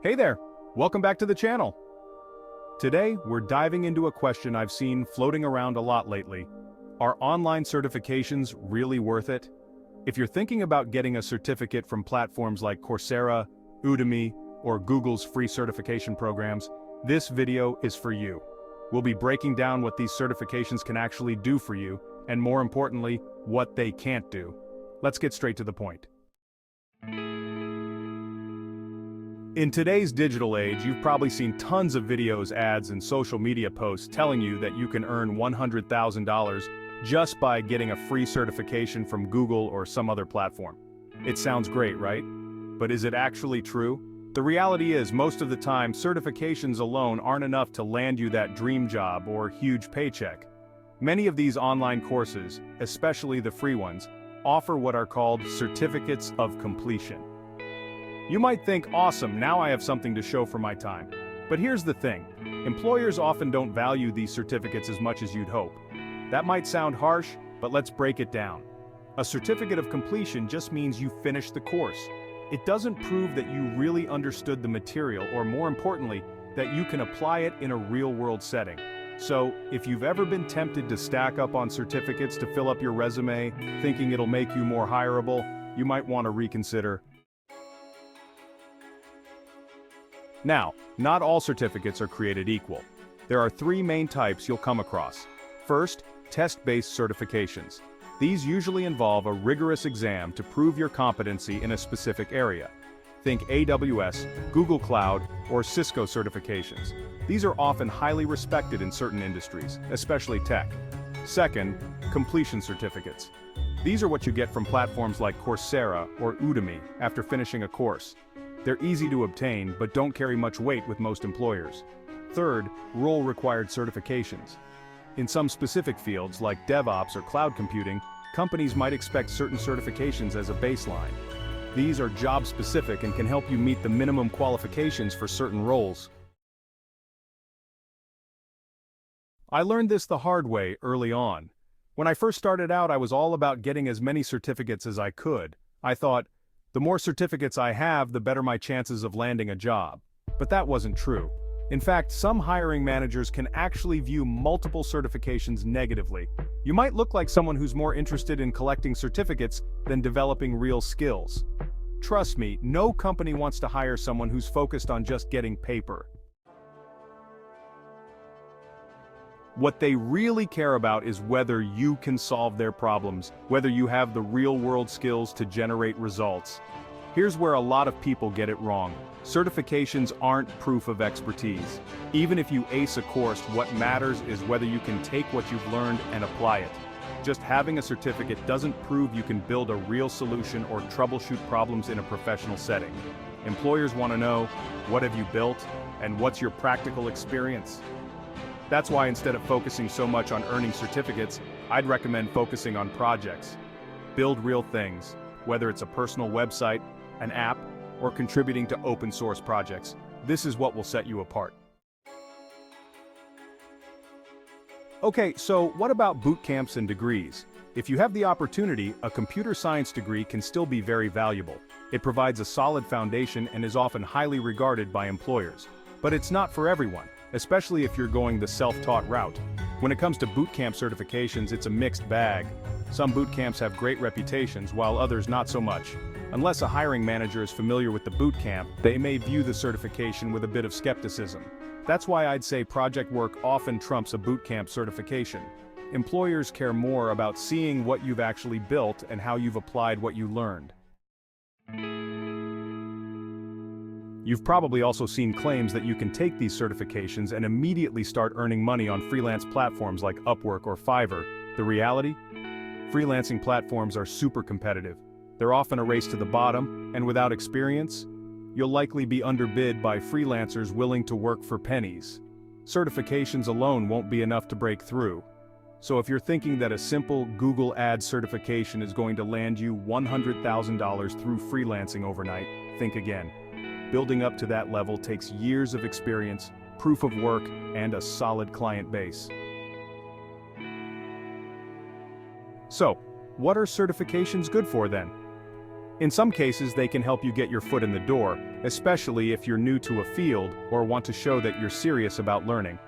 Hey there, welcome back to the channel. Today, we're diving into a question I've seen floating around a lot lately. Are online certifications really worth it? If you're thinking about getting a certificate from platforms like Coursera, Udemy, or Google's free certification programs, this video is for you. We'll be breaking down what these certifications can actually do for you, and more importantly, what they can't do. Let's get straight to the point. In today's digital age, you've probably seen tons of videos, ads, and social media posts telling you that you can earn $100,000 just by getting a free certification from Google or some other platform. It sounds great, right? But is it actually true? The reality is, most of the time, certifications alone aren't enough to land you that dream job or huge paycheck. Many of these online courses, especially the free ones, offer what are called certificates of completion. You might think, awesome, now I have something to show for my time. But here's the thing, employers often don't value these certificates as much as you'd hope. That might sound harsh, but let's break it down. A certificate of completion just means you finished the course. It doesn't prove that you really understood the material, or more importantly, that you can apply it in a real-world setting. So, if you've ever been tempted to stack up on certificates to fill up your resume, thinking it'll make you more hireable, you might want to reconsider. Now, not all certificates are created equal. There are three main types you'll come across. First, test-based certifications. These usually involve a rigorous exam to prove your competency in a specific area. Think AWS, Google Cloud, or Cisco certifications. These are often highly respected in certain industries, especially tech. Second, completion certificates. These are what you get from platforms like Coursera or Udemy after finishing a course. They're easy to obtain, but don't carry much weight with most employers. Third, role-required certifications. In some specific fields, like DevOps or cloud computing, companies might expect certain certifications as a baseline. These are job-specific and can help you meet the minimum qualifications for certain roles. I learned this the hard way early on. When I first started out, I was all about getting as many certificates as I could. I thought, the more certificates I have, the better my chances of landing a job. But that wasn't true. In fact, some hiring managers can actually view multiple certifications negatively. You might look like someone who's more interested in collecting certificates than developing real skills. Trust me, no company wants to hire someone who's focused on just getting paper. What they really care about is whether you can solve their problems, whether you have the real-world skills to generate results. Here's where a lot of people get it wrong. Certifications aren't proof of expertise. Even if you ace a course, what matters is whether you can take what you've learned and apply it. Just having a certificate doesn't prove you can build a real solution or troubleshoot problems in a professional setting. Employers want to know, what have you built, and what's your practical experience? That's why instead of focusing so much on earning certificates, I'd recommend focusing on projects. Build real things, whether it's a personal website, an app, or contributing to open source projects. This is what will set you apart. Okay, so what about bootcamps and degrees? If you have the opportunity, a computer science degree can still be very valuable. It provides a solid foundation and is often highly regarded by employers. But it's not for everyone, especially if you're going the self-taught route. When it comes to bootcamp certifications, it's a mixed bag. Some bootcamps have great reputations, while others not so much. Unless a hiring manager is familiar with the bootcamp, they may view the certification with a bit of skepticism. That's why I'd say project work often trumps a bootcamp certification. Employers care more about seeing what you've actually built and how you've applied what you learned. You've probably also seen claims that you can take these certifications and immediately start earning money on freelance platforms like Upwork or Fiverr. The reality? Freelancing platforms are super competitive. They're often a race to the bottom, and without experience, you'll likely be underbid by freelancers willing to work for pennies. Certifications alone won't be enough to break through. So if you're thinking that a simple Google Ads certification is going to land you $100,000 through freelancing overnight, think again. Building up to that level takes years of experience, proof of work, and a solid client base. So, what are certifications good for then? In some cases, they can help you get your foot in the door, especially if you're new to a field or want to show that you're serious about learning.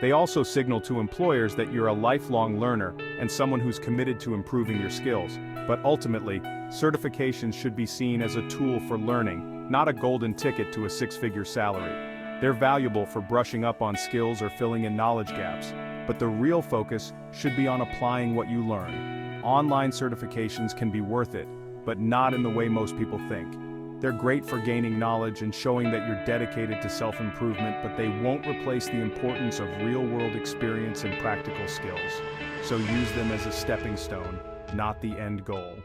They also signal to employers that you're a lifelong learner and someone who's committed to improving your skills. But ultimately, certifications should be seen as a tool for learning, not a golden ticket to a six-figure salary. They're valuable for brushing up on skills or filling in knowledge gaps, but the real focus should be on applying what you learn. Online certifications can be worth it, but not in the way most people think. They're great for gaining knowledge and showing that you're dedicated to self-improvement, but they won't replace the importance of real-world experience and practical skills. So use them as a stepping stone, not the end goal.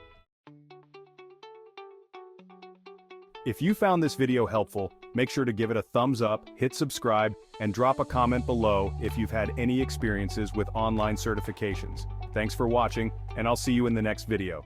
If you found this video helpful, make sure to give it a thumbs up, hit subscribe, and drop a comment below if you've had any experiences with online certifications. Thanks for watching, and I'll see you in the next video.